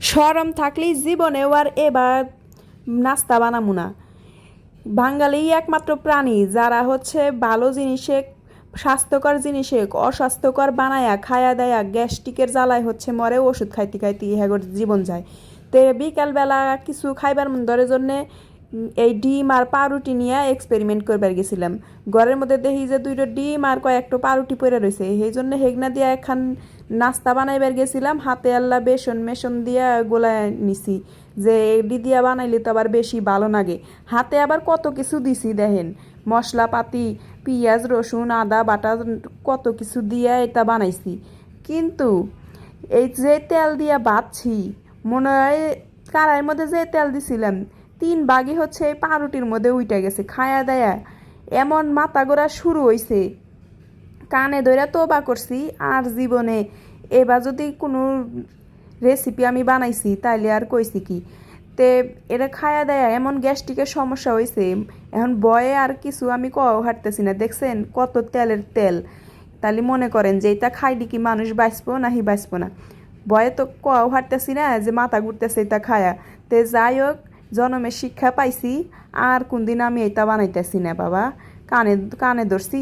শরম থাকলেই জীবনেও আর এবার নাস্তা বানামু না। বাঙালি একমাত্র প্রাণী যারা হচ্ছে ভালো জিনিসে, স্বাস্থ্যকর জিনিসে অস্বাস্থ্যকর বানায়া খায়া দেয়া গ্যাস্ট্রিকের জ্বালায় হচ্ছে মরে, ওষুধ খাইতে খাইতে হ্যাগর জীবন যায়। তো বিকালবেলা কিছু খাইবার মন ধরে জন্যে এই ডিম আর পাউরুটি নিয়ে এক্সপেরিমেন্ট করবার গেছিলাম। ঘরের মধ্যে দেখি যে দুইটা ডিম আর কয়েকটা পাউরুটি পড়ে রয়েছে, সেই জন্য হেগনা দিয়া একখান নাস্তা বানাইবার গেছিলাম। হাতে আল্লাহ বেসন মেসন দিয়া গোলায় নিছি, যে এডি দিয়া বানাইলে তো আবার বেশি ভালো লাগে। হাতে আবার কত কিছু দিছি দেখেন, মশলাপাতি, পিঁয়াজ রসুন আদা বাটা কত কিছু দিয়া এটা বানাইছি। কিন্তু এই যে তেল দিয়া বাছছি, মনে হয় কারাইয়ের মধ্যে যে তেল দিছিলাম 3 ভাগই হচ্ছে এই পাউরুটির মধ্যে উইটা গেছে খায়া দেয়া। এমন মাথা গোড়া শুরু হইছে, কানে ধরে তোবা করছি আর জীবনে এবার যদি কোনো রেসিপি আমি বানাইছি তাইলে আর কইছি কি। তে এটা খায়া দেয়া এমন গ্যাস্ট্রিকের সমস্যা হয়েছে, এখন বয়ে আর কিছু আমি কও হাঁটতেছি না। দেখছেন কত তেলের তেল, তাহলে মনে করেন যে এটা খাইলে কি মানুষ বাঁচবো নাহি বাঁচবো না। বয়ে তো কও হাঁটতেছি না যে মাথা ঘুরতেছে এটা খায়া। তে যাই হোক, জনমের শিক্ষা পাইছি, আর কোনদিন আমি এটা বানাইতেছি না বাবা। কানে কানে ধরছি।